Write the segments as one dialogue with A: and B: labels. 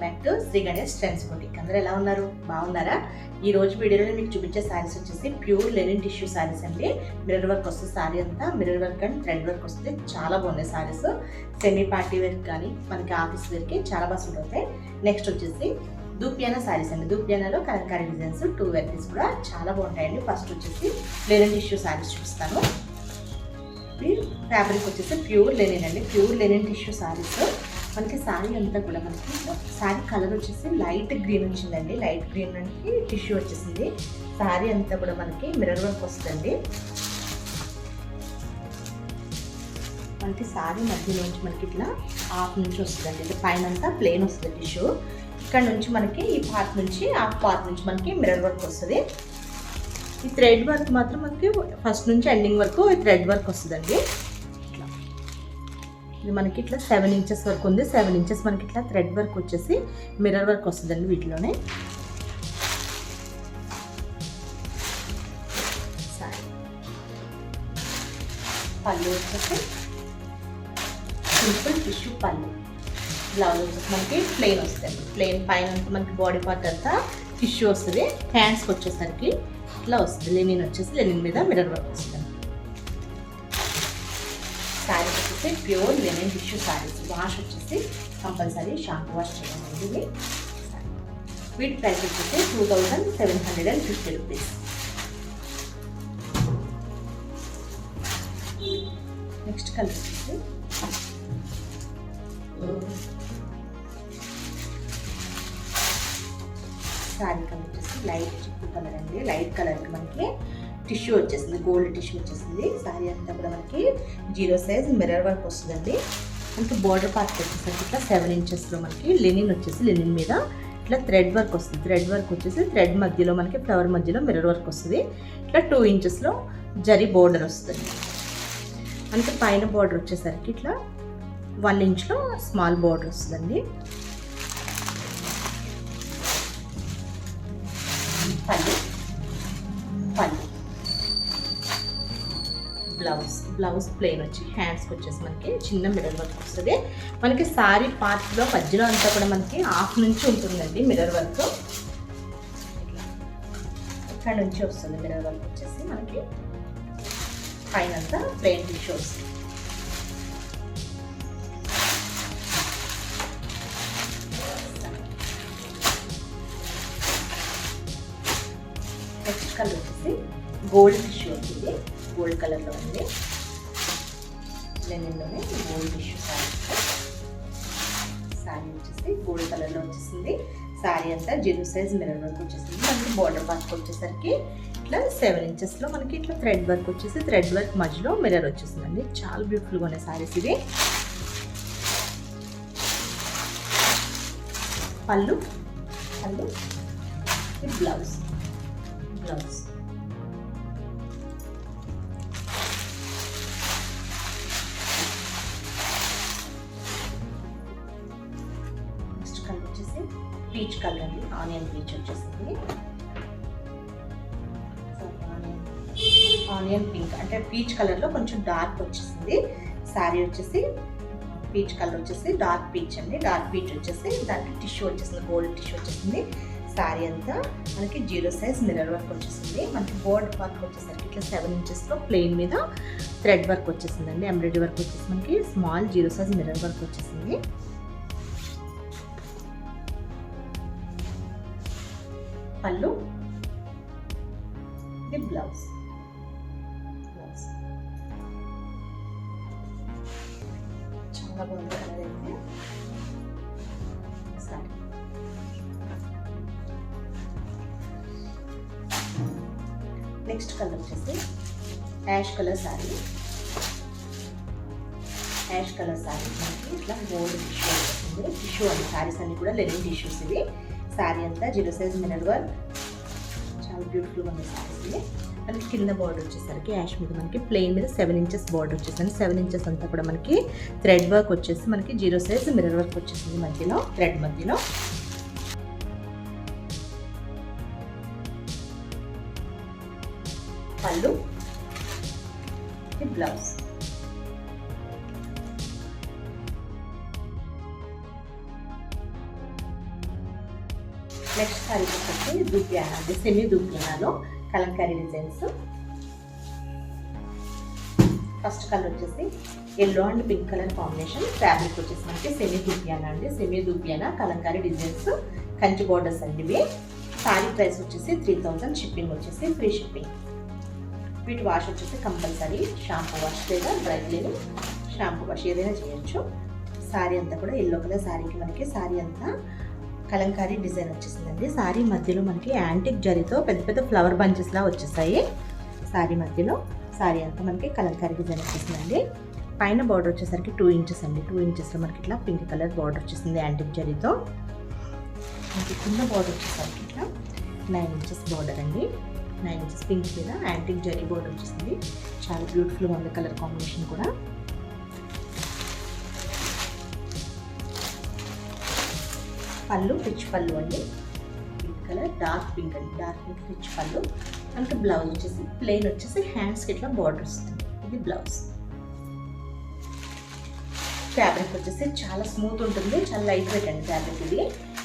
A: Back to Shri Ganesh trends boutique. అందరూ ఎలా ఉన్నారు? బాగున్నారా? ఈ రోజు వీడియోలో మీకు చూపించే సారీస్ వచ్చేసి ప్యూర్ లెనిన్ టిష్యూ సారీస్ అండి. మిర్రర్ వర్క్ వస్తుంది, సారీ అంతా mirror work and thread work వస్తుంది. చాలా బాగున్నాయి సారీస్. సెమీ పార్టీ వేర్ కానీ మనకి ఆఫీస్ వేర్కి చాలా బాగా సూట్ అవుతాయి. నెక్స్ట్ వచ్చేసి దూపియానా సారీస్ అండి. దూపియానాలో కలంకారీ డిజైన్స్ 2 వెరైటీస్ కూడా చాలా బాగుంటాయండి. ఫస్ట్ వచ్చేసి లెనిన్ టిష్యూ సారీస్ చూపిస్తాను. ఫ్యాబ్రిక్ వచ్చేసి ప్యూర్ లెనిన్ అండి. Pure linen tissue saris. మనకి శారీ అంతా కూడా మనకి శారీ కలర్ వచ్చేసి లైట్ గ్రీన్ వచ్చిందండి. లైట్ గ్రీన్ మనకి టిష్యూ వచ్చేసింది. శారీ అంతా కూడా మనకి మిర్రర్ వర్క్ వస్తుందండి. మనకి శారీ మధ్యలోంచి మనకి ఇట్లా హాఫ్ నుంచి వస్తుందండి. ఇది పైన అంతా ప్లెయిన్ వస్తుంది టిష్యూ. ఇక్కడ నుంచి మనకి ఈ పార్ట్ నుంచి హాఫ్ పార్ట్ నుంచి మనకి మిర్రర్ వర్క్ వస్తుంది. ఈ థ్రెడ్ వర్క్ మాత్రం మనకి ఫస్ట్ నుంచి ఎండింగ్ వరకు ఈ థ్రెడ్ వర్క్ వస్తుందండి. ఇది మనకి ఇట్లా 7 ఇంచెస్ వరకు ఉంది. 7 ఇంచెస్ మనకి ఇట్లా థ్రెడ్ వర్క్ వచ్చేసి మిర్రర్ వర్క్ వస్తుందండి వీటిలోనే. పళ్ళు వచ్చేసి సింపుల్ టిష్యూ పళ్ళు. బ్లౌజ్ వచ్చేసి మనకి ప్లెయిన్ వస్తుంది. ప్లెయిన్ పైన మనకి బాడీ పార్ట్ అంతా టిష్యూ వస్తుంది. హ్యాండ్స్కి వచ్చేసరికి ఇట్లా వస్తుంది. లెనిన్ వచ్చేసి లెనిన్ మీద మిర్రర్ వర్క్ వస్తుంది. శారీ వచ్చేసి pure linen tissue saris. Wash వచ్చేసి కంపల్సరీ షాంపూ వాష్ చేయాలి. ఇది వీటి ప్రైస్ వచ్చేసి 2750 రూపీస్. నెక్స్ట్ కలర్ వచ్చేసి శారీ కలర్ వచ్చేసి లైట్ చిక్కు కలర్ అండి. లైట్ కలర్కి మనకి టిష్యూ వచ్చేసింది, గోల్డ్ టిష్యూ వచ్చేసింది. శారీ అంతా కూడా మనకి 0 సైజ్ మిర్రర్ వర్క్ వస్తుందండి. మనకి బార్డర్ పార్ట్ వచ్చేసరికి ఇట్లా 7 ఇంచెస్లో మనకి లెనిన్ వచ్చేసి లెనిన్ మీద ఇట్లా థ్రెడ్ వర్క్ వస్తుంది. థ్రెడ్ వర్క్ వచ్చేసి థ్రెడ్ మధ్యలో మనకి ఫ్లవర్ మధ్యలో మిర్రర్ వర్క్ వస్తుంది. ఇట్లా 2 ఇంచెస్లో జరీ బోర్డర్ వస్తుంది. మనకి పైన బార్డర్ వచ్చేసరికి ఇట్లా 1 ఇంచ్లో స్మాల్ బార్డర్ వస్తుందండి. పళ్ళు బ్లౌజ్ ప్లెయిన్ వచ్చి హ్యాండ్స్కి వచ్చేసి మనకి చిన్న మిర్రర్ వర్క్ వస్తుంది. మనకి శారీ పార్ట్లో మధ్యలో అంతా కూడా మనకి హాఫ్ నుంచి ఉంటుందండి మిర్రర్ వర్క్. ఇక్కడ నుంచి వస్తుంది మిర్రర్ వర్క్ వచ్చేసి మనకి పైన అంతా ప్లెయిన్ టిష్యూ వస్తుంది. నెక్స్ట్ కలర్ వచ్చేసి గోల్డ్ టిష్యూ వచ్చింది. గోల్డ్ కలర్లో ఉంది. లెనిన్లోనే గోల్డ్ టిష్యూ శారీ వచ్చేసి గోల్డ్ కలర్లో వచ్చేసింది. శారీ అంతా 0 సైజ్ మిర్రర్ వర్క్ వచ్చేసింది. మనకి బార్డర్ వర్క్ వచ్చేసరికి ఇట్లా 7 ఇంచెస్లో మనకి ఇట్లా థ్రెడ్ వర్క్ వచ్చేసి థ్రెడ్ వర్క్ మధ్యలో మిర్రర్ వచ్చేసిందండి. చాలా బ్యూటిఫుల్గా ఉన్నాయి శారీస్ ఇవి. పళ్ళు బ్లౌజ్ కలర్ వచ్చేసి పీచ్ కలర్ అండి. ఆనియన్ పీచ్ వచ్చేసింది. ఆనియన్ పింక్ అంటే పీచ్ కలర్లో కొంచెం డార్క్ వచ్చేసింది. శారీ వచ్చేసి పీచ్ కలర్ వచ్చేసి డార్క్ పీచ్ అండి. డార్క్ పీచ్ వచ్చేసి దాంట్లో టిష్యూ వచ్చేసింది, గోల్డ్ టిష్యూ వచ్చేసింది. శారీ అంతా మనకి 0 సైజ్ మిర్రర్ వర్క్ వచ్చేసింది. మనకి బోర్డర్ వర్క్ వచ్చేసరికి ఇట్లా 7 ఇంచెస్లో ప్లెయిన్ మీద థ్రెడ్ వర్క్ వచ్చేసిందండి. ఎంబ్రాయిడరీ వర్క్ వచ్చేసి మనకి స్మాల్ 0 సైజ్ మిర్రర్ వర్క్ వచ్చేసింది. పళ్ళు బ్లౌజ్ చాలా బాగుంది కలర్ అయితే. నెక్స్ట్ కలర్ వచ్చేసి ash colour sari. Ash colour sari మనకి ఇట్లా గోల్డ్ టిష్యూ వస్తుంది. టిష్యూ అండి. శారీస్ అన్ని కూడా లెనిన్ టిష్యూస్ ఇవి. శారీ అంతా 0 సైజ్ మిర్రర్ వర్క్. చాలా బ్యూటిఫుల్గా ఉంది శారీస్ ఇవి. మనకి కింద బార్డర్ వచ్చేసరికి యాష్ మీద మనకి ప్లెయిన్ మీద 7 ఇంచెస్ బార్డర్ వచ్చేసింది. 7 ఇంచెస్ అంతా కూడా మనకి థ్రెడ్ వర్క్ వచ్చేసి మనకి 0 సైజ్ మిర్రర్ వర్క్ వచ్చేసింది మధ్యలో థ్రెడ్ మధ్యలో. పళ్ళు బ్లౌజ్ నెక్స్ట్ సారీ వచ్చేసి దూపియానా అండి, సెమీ దూపియానాలో కలంకారీ డిజైన్స్. ఫస్ట్ కలర్ వచ్చేసి yellow and pink colour combination. Fabric వచ్చేసి మనకి సెమీ దూపియానా అండి, semi dupion Kalamkari designs, Kanchi borders అండి ఇవి. సారీ ప్రైస్ వచ్చేసి 3000, షిప్పింగ్ వచ్చేసి ఫ్రీ షిప్పింగ్. వీటి వాష్ వచ్చేసి కంపల్సరీ షాంపూ వాష్ లేదా డ్రై క్లీనింగ్, షాంపూ వాష్ ఏదైనా చేయొచ్చు. సారీ అంతా కూడా ఎల్లో కలర్ సారీకి మనకి సారీ అంతా కలంకారీ డిజైన్ వచ్చేసిందండి. సారీ మధ్యలో మనకి యాంటిక్ జరీతో పెద్ద పెద్ద ఫ్లవర్ బంచెస్ లా వచ్చేసాయి. సారీ మధ్యలో సారీ అంతా మనకి కలంకారీ డిజైన్ వచ్చేసిందండి. పైన బార్డర్ వచ్చేసరికి 2 ఇంచెస్ అండి, 2 ఇంచెస్లో మనకి ఇట్లా పింక్ కలర్ బార్డర్ వచ్చేసింది యాంటిక్ జరీతో. మనకి కింద బార్డర్ వచ్చేసరికి ఇట్లా 9 ఇంచెస్ బార్డర్ అండి, 9 ఇంచెస్ పింక్ మీద యాంటిక్ జరీ బార్డర్ వచ్చేసింది. చాలా బ్యూటిఫుల్గా ఉంది కలర్ కాంబినేషన్ కూడా. పళ్ళు రిచ్ పళ్ళు అండి, పింక్ కలర్ డార్క్ పింక్ అండి, డార్క్ పింక్ రిచ్ పళ్ళు. మనకి బ్లౌజ్ వచ్చేసి ప్లెయిన్ వచ్చేసి హ్యాండ్స్కి ఇట్లా బార్డర్ వస్తుంది. ఇది బ్లౌజ్. ఫ్యాబ్రిక్ వచ్చేసి చాలా స్మూత్ ఉంటుంది, చాలా లైట్ వెయిట్ అండి ఫ్యాబ్రిక్ ఇది.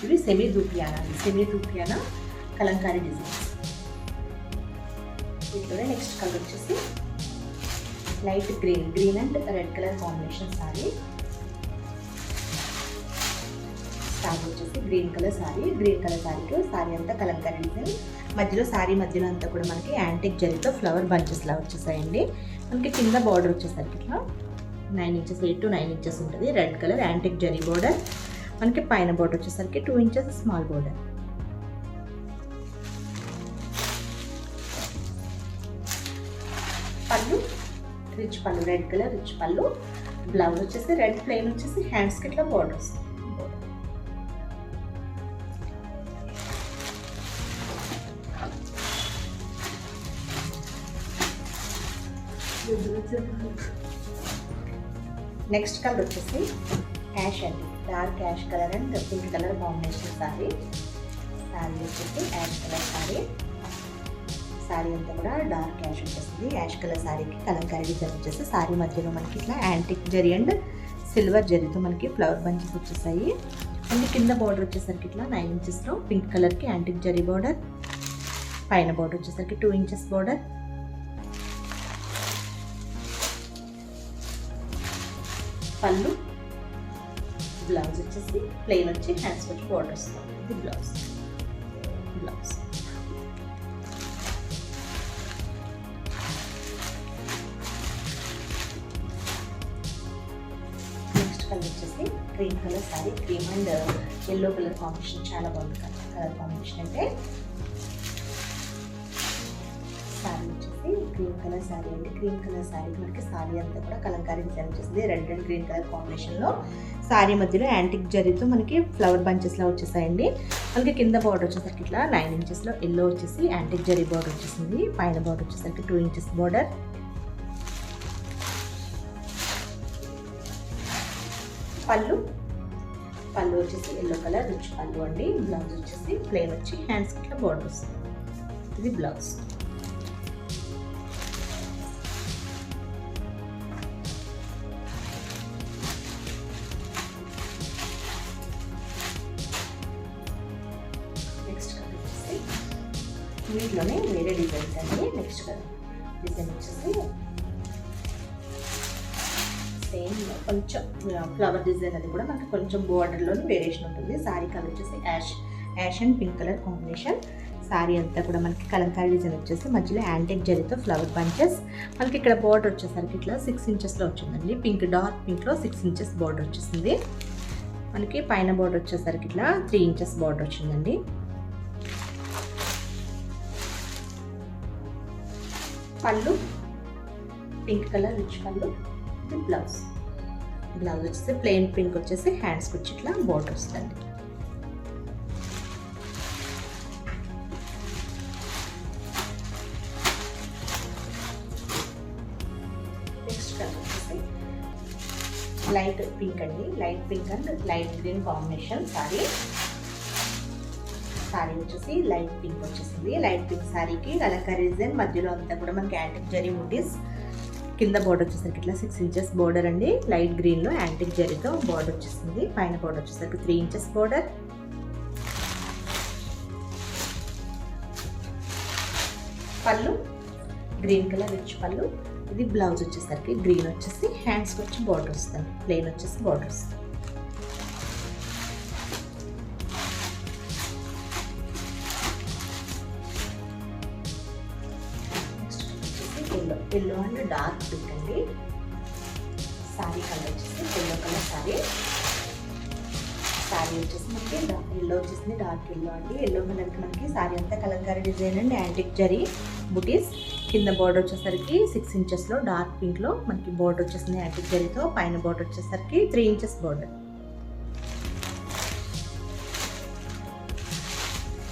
A: ఇవి సెమీ దూపియానా అండి, సెమీ దూపియానా కలంకారీ డిజైన్స్. వీటిలోనే నెక్స్ట్ కలర్ వచ్చేసి light green, green and red colour combination sari. Sari వచ్చేసి green colour sari, green colour సారీకి సారీ అంతా కలంకారీ డిజైన్. మధ్యలో సారీ మధ్యలో అంతా కూడా మనకి యాంటిక్ జరీతో ఫ్లవర్ బంచెస్ లా వచ్చేసాయండి. మనకి కింద బార్డర్ వచ్చేసరికి ఇట్లా 9 ఇంచెస్, 8 to 9 ఇంచెస్ ఉంటుంది. Red colour antique zari border. మనకి పైన బార్డర్ వచ్చేసరికి 2 inches small border. Pallu rich pallu, red colour rich pallu. Blouse వచ్చేసి రెడ్ ప్లెయిన్ వచ్చేసి హ్యాండ్స్కి ఇట్లా బార్డర్ వస్తుంది. నెక్స్ట్ కలర్ వచ్చేసి యాష్ అండి, dark ash colour and pink colour combination sari. Sari వచ్చేసి యాష్ కలర్ సారీ. సారీ అంతా కూడా డార్క్ యాష్ వచ్చేసింది. యాష్ కలర్ సారీకి కలంకారీ డిజైన్ వచ్చేసి సారీ మధ్యలో మనకి ఇట్లా యాంటిక్ జరీ అండ్ సిల్వర్ జరీతో మనకి ఫ్లవర్ బంచెస్ వచ్చేసాయి. మనకి కింద బార్డర్ వచ్చేసరికి ఇట్లా 9 ఇంచెస్లో పింక్ కలర్కి యాంటిక్ జరీ బార్డర్. పైన బార్డర్ వచ్చేసరికి 2 ఇంచెస్ బార్డర్. పళ్ళు, బ్లౌజ్ వచ్చేసి ప్లెయిన్ వచ్చి హ్యాండ్స్ వచ్చి బార్డర్ వస్తుంది. ఇది బ్లౌజ్. బ్లౌజ్ నెక్స్ట్ కలర్ వచ్చేసి cream colour sorry, cream and yellow colour combination చాలా బాగుంది కలర్ కాంబినేషన్. అంటే సారీ వచ్చేసి క్రీమ్ కలర్ సారీ అండి, క్రీమ్ కలర్ సారీకి మనకి సారీ అంతా కూడా కలంకారీ డిజైన్ వచ్చేసింది. రెడ్ అండ్ గ్రీన్ కలర్ కాంబినేషన్లో సారీ మధ్యలో యాంటిక్ జరీతో మనకి ఫ్లవర్ బంచెస్లా వచ్చేసాయండి. మనకి కింద బార్డర్ వచ్చేసరికి ఇట్లా 9 ఇంచెస్లో ఎల్లో వచ్చేసి యాంటిక్ జరీ బార్డర్ వచ్చేసింది. పైన బార్డర్ వచ్చేసరికి 2 ఇంచెస్ బార్డర్. పళ్ళు వచ్చేసి ఎల్లో కలర్ రిచ్ పళ్ళు అండి. బ్లౌజ్ వచ్చేసి ప్లెయిన్ వచ్చి హ్యాండ్స్కి ఇట్లా బార్డర్ వస్తుంది. ఇది బ్లౌజ్. వీటిలోనే వేరే డిజైన్స్ అండి. నెక్స్ట్ డిజైన్ వచ్చేసి సేమ్ కొంచెం ఫ్లవర్ డిజైన్, అది కూడా మనకి కొంచెం బార్డర్లోని వేరియేషన్ ఉంటుంది. సారీ కలర్ వచ్చేసి ash and pink colour combination. Sari అంతా కూడా మనకి కలంకారీ డిజైన్ వచ్చేసి మధ్యలో యాంటిక్ జరీతో ఫ్లవర్ బంచెస్. మనకి ఇక్కడ బార్డర్ వచ్చేసరికి ఇట్లా 6 ఇంచెస్లో వచ్చిందండి. పింక్ డార్క్ పింక్లో 6 ఇంచెస్ బార్డర్ వచ్చేసింది. మనకి పైన బార్డర్ వచ్చేసరికి ఇట్లా 3 ఇంచెస్ బార్డర్ వచ్చిందండి. పళ్ళు పింక్ కలర్ రిచ్ పళ్ళు. ఇది బ్లౌజ్. బ్లౌజ్ వచ్చేసి ప్లెయిన్ పింక్ వచ్చేసి హ్యాండ్స్కి వచ్చి ఇట్లా బార్డర్ వస్తుంది. నెక్స్ట్ కలర్ వచ్చేసి లైట్ పింక్ అండి, light pink and light green combination sari. Sari వచ్చేసి లైట్ పింక్ వచ్చేసింది. లైట్ పింక్ సారీకి కలంకారీ డిజైన్, మధ్యలో అంతా కూడా మనకి యాంటిక్ జరీ బూటీస్. కింద బార్డర్ వచ్చేసరికి ఇట్లా 6 ఇంచెస్ బార్డర్ అండి. లైట్ గ్రీన్లో యాంటిక్ జరీతో బార్డర్ వచ్చేసింది. పైన బార్డర్ వచ్చేసరికి 3 ఇంచెస్ బార్డర్. పళ్ళు గ్రీన్ కలర్ రిచ్ పళ్ళు. ఇది బ్లౌజ్ వచ్చేసరికి గ్రీన్ వచ్చేసి హ్యాండ్స్కి వచ్చి బార్డర్ వస్తుంది, ప్లెయిన్ వచ్చేసి బార్డర్ వస్తుంది. ఎల్లో అండ్ డార్క్ పింక్ అండి. శారీ కలర్ వచ్చేసి ఎల్లో కలర్ శారీ. శారీ వచ్చేసి మనకి ఎల్లో వచ్చేసింది, డార్క్ ఎల్లో అండి. ఎల్లో కలర్కి మనకి శారీ అంతా Kalamkari design and antique zari బుటీస్. కింద బార్డర్ వచ్చేసరికి 6 ఇంచెస్లో డార్క్ పింక్లో మనకి బార్డర్ వచ్చేసింది యాంటిక్ జరీతో. పైన బార్డర్ వచ్చేసరికి 3 ఇంచెస్ బార్డర్.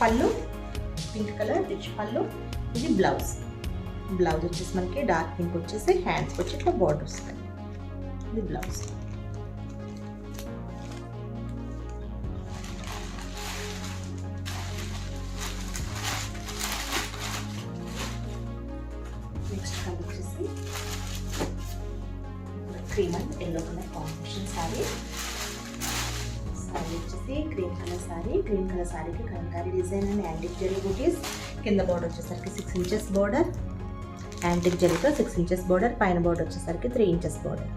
A: పళ్ళు పింక్ కలర్ రిచ్ పళ్ళు. ఇది బ్లౌజ్. బ్లౌజ్ వచ్చేసి మనకి డార్క్ పింక్ వచ్చేసి హ్యాండ్స్కి వచ్చి ఇట్లా బార్డర్ వస్తాయి. ఇది బ్లౌజ్. నెక్స్ట్ కలర్ వచ్చేసి cream and yellow colour combination sari. Sari వచ్చేసి cream colour sari. Cream colour శారీకి Kalamkari design and antique zari బూటీస్. కింద బార్డర్ వచ్చేసరికి 6 ఇంచెస్ బార్డర్ యాంటిక్ జరీతో 6 ఇంచెస్ బార్డర్. పైన బార్డర్ వచ్చేసరికి 3 ఇంచెస్ బార్డర్.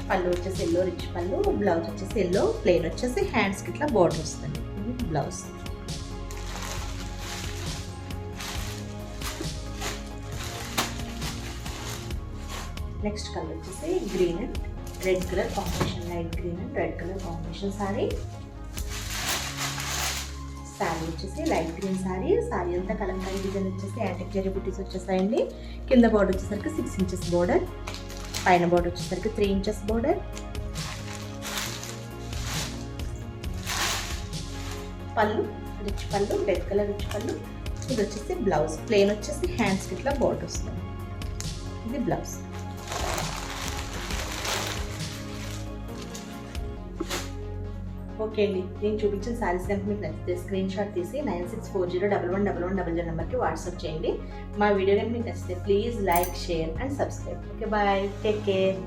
A: పళ్ళు వచ్చేసి ఎల్లో రిచ్ పళ్ళు. బ్లౌజ్ వచ్చేసి ఎల్లో, ప్లెయిన్ వచ్చేసి హ్యాండ్స్కి ఇట్లా బార్డర్ వస్తుంది. ఇది బ్లౌజ్. నెక్స్ట్ కలర్ వచ్చేసి green and red colour combination, light green and red colour combination sari. Sari వచ్చేసి లైట్ గ్రీన్ శారీ. శారీ అంతా కలంకారీ డిజైన్ వచ్చేసి యాంటిక్ జరీ బుటీస్ వచ్చేసాయండి. కింద బార్డర్ వచ్చేసరికి 6 ఇంచెస్ బార్డర్. పైన బార్డర్ వచ్చేసరికి 3 inches border. Pallu rich pallu, red colour rich pallu. ఇది వచ్చేసి బ్లౌజ్. ప్లెయిన్ వచ్చేసి హ్యాండ్స్కి ఇట్లా బార్డర్ వస్తుంది. ఇది బ్లౌజ్. ఓకే అండి, నేను చూపించిన శారీస్ కనుక మీకు నచ్చితే స్క్రీన్ షాట్ తీసి 9640111100 నెంబర్కి వాట్సాప్ చేయండి. మా వీడియో కనుక మీకు నచ్చితే please like, share and subscribe. Okay bye, take care.